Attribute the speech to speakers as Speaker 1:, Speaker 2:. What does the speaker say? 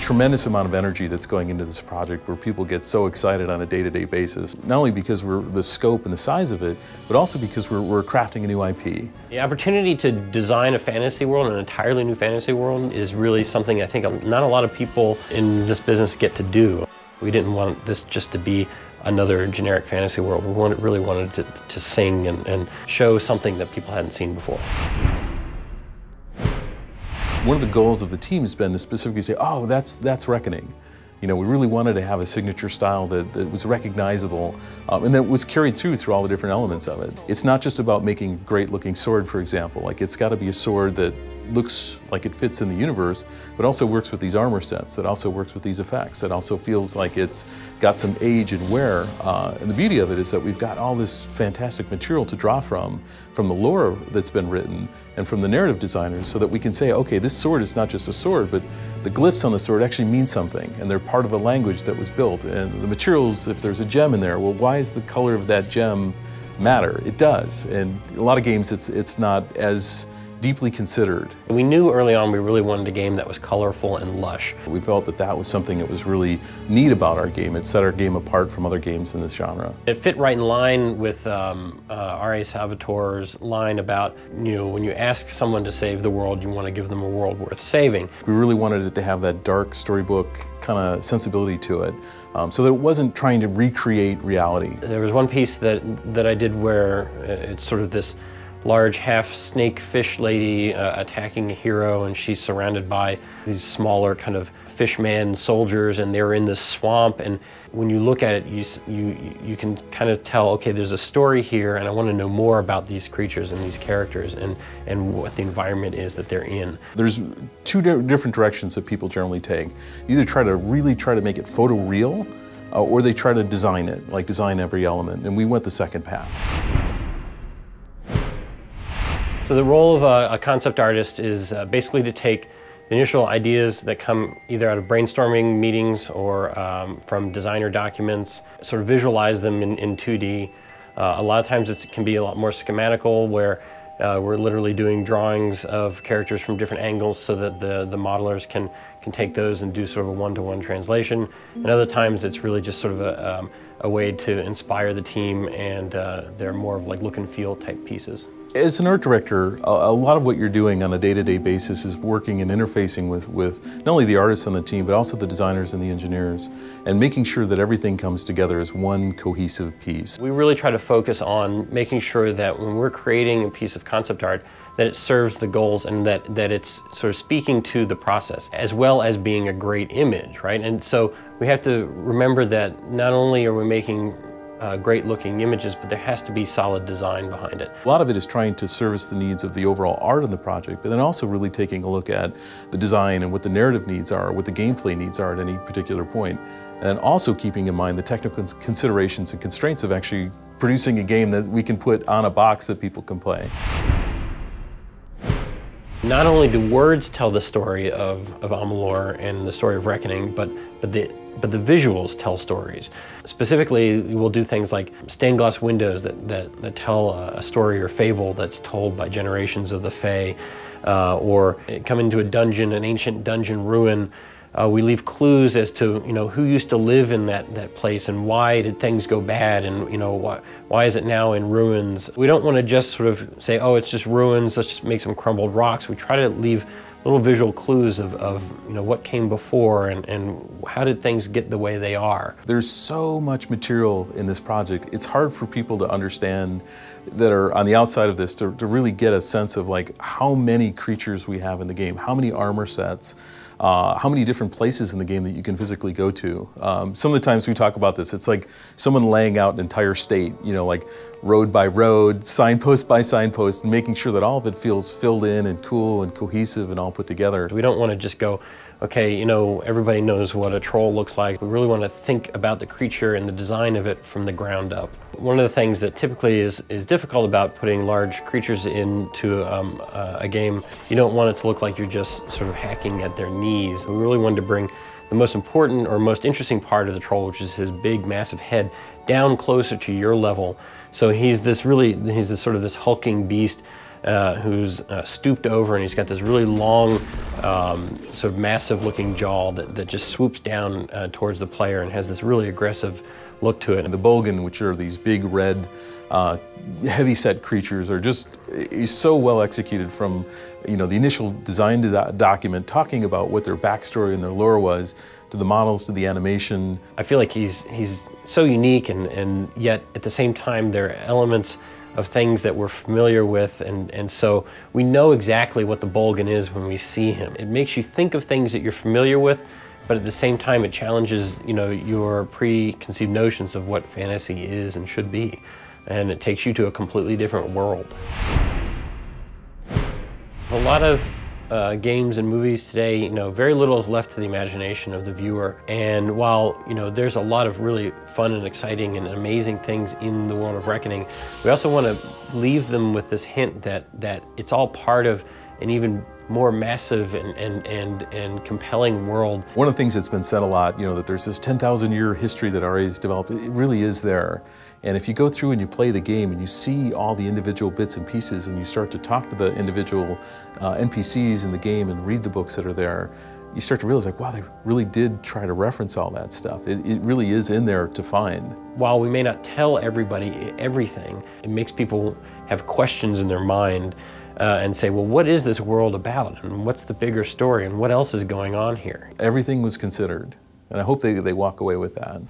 Speaker 1: tremendous amount of energy that's going into this project where people get so excited on a day-to-day basis, not only because we're the scope and the size of it, but also because we're crafting a new IP.
Speaker 2: The opportunity to design a fantasy world, an entirely new fantasy world, is really something I think not a lot of people in this business get to do. We didn't want this just to be another generic fantasy world. We really wanted to sing and show something that people hadn't seen before.
Speaker 1: One of the goals of the team has been to specifically say, oh, that's Reckoning. You know, we really wanted to have a signature style that was recognizable and that was carried through all the different elements of it. It's not just about making a great looking sword, for example. Like, it's got to be a sword that looks like it fits in the universe, but also works with these armor sets, that also works with these effects, that also feels like it's got some age and wear. And the beauty of it is that we've got all this fantastic material to draw from the lore that's been written and from the narrative designers, so that we can say, okay, this sword is not just a sword, but the glyphs on the sword actually mean something, and they're part of a language that was built. And the materials, if there's a gem in there, well, why does the color of that gem matter? It does. And a lot of games, it's not as deeply considered.
Speaker 2: We knew early on we really wanted a game that was colorful and lush.
Speaker 1: We felt that was something that was really neat about our game. It set our game apart from other games in this genre.
Speaker 2: It fit right in line with R.A. Salvatore's line about, you know, when you ask someone to save the world, you want to give them a world worth saving.
Speaker 1: We really wanted it to have that dark storybook kind of sensibility to it, so that it wasn't trying to recreate reality.
Speaker 2: There was one piece that I did where it's sort of this large half-snake fish lady attacking a hero, and she's surrounded by these smaller kind of fishman soldiers, and they're in this swamp, and when you look at it, you can kind of tell, okay, there's a story here, and I want to know more about these creatures and these characters and what the environment is that they're in.
Speaker 1: There's two different directions that people generally take. Either really try to make it photoreal, or they try to design it, like design every element, and we went the second path.
Speaker 2: So the role of a concept artist is basically to take the initial ideas that come either out of brainstorming meetings or from designer documents, sort of visualize them in 2D. A lot of times it can be a lot more schematical, where we're literally doing drawings of characters from different angles so that the modelers can take those and do sort of a one-to-one translation. And other times it's really just sort of a way to inspire the team, and they're more of like look and feel type pieces.
Speaker 1: As an art director, a lot of what you're doing on a day-to-day basis is working and interfacing with not only the artists on the team, but also the designers and the engineers, and making sure that everything comes together as one cohesive piece.
Speaker 2: We really try to focus on making sure that when we're creating a piece of concept art, that it serves the goals and that it's sort of speaking to the process, as well as being a great image, right? And so we have to remember that not only are we making great looking images, but there has to be solid design behind it. A
Speaker 1: lot of it is trying to service the needs of the overall art of the project, but then also really taking a look at the design and what the narrative needs are, what the gameplay needs are at any particular point, and also keeping in mind the technical considerations and constraints of actually producing a game that we can put on a box that people can play.
Speaker 2: Not only do words tell the story of Amalur and the story of Reckoning, but the visuals tell stories. Specifically, we'll do things like stained glass windows that tell a story or fable that's told by generations of the Fae, or come into a dungeon, an ancient dungeon ruin. We leave clues as to, you know, who used to live in that place and why did things go bad, and, you know, why is it now in ruins. We don't want to just sort of say, oh, it's just ruins, let's just make some crumbled rocks. We try to leave little visual clues of you know, what came before and how did things get the way they are. There's so much material in this project. It's hard for people to understand that are on the outside of this to really get a sense of like how many creatures we have in the game, how many armor sets, how many different places in the game that you can physically go to. Some of the times we talk about this, it's like someone laying out an entire state, you know, like road by road, signpost by signpost, and making sure that all of it feels filled in and cool and cohesive and all put together. We don't want to just go, okay, you know, everybody knows what a troll looks like. We really want to think about the creature and the design of it from the ground up. One of the things that typically is difficult about putting large creatures into a game, you don't want it to look like you're just sort of hacking at their knees. We really wanted to bring the most important or most interesting part of the troll, which is his big, massive head, down closer to your level. So he's this sort of this hulking beast who's stooped over, and he's got this really long, sort of massive looking jaw that just swoops down towards the player and has this really aggressive look to it.
Speaker 1: And the Bolgan, which are these big red, heavy-set creatures, are just so well executed from, you know, the initial design document talking about what their backstory and their lore was, to the models, to the animation.
Speaker 2: I feel like he's so unique, and yet at the same time there are elements of things that we're familiar with, and so we know exactly what the Bolgan is when we see him. It makes you think of things that you're familiar with, but at the same time it challenges, you know, your preconceived notions of what fantasy is and should be, and it takes you to a completely different world. A lot of games and movies today, you know, very little is left to the imagination of the viewer. And while, you know, there's a lot of really fun and exciting and amazing things in the world of Reckoning, we also want to leave them with this hint that it's all part of an even more massive and compelling world.
Speaker 1: One of the things that's been said a lot, you know, that there's this 10,000-year history that RA has developed. It really is there. And if you go through and you play the game and you see all the individual bits and pieces and you start to talk to the individual NPCs in the game and read the books that are there, you start to realize, like, wow, they really did try to reference all that stuff. It really is in there to find. While
Speaker 2: we may not tell everybody everything, it makes people have questions in their mind and say, well, what is this world about? And what's the bigger story? And what else is going on here?
Speaker 1: Everything was considered. And I hope they walk away with that.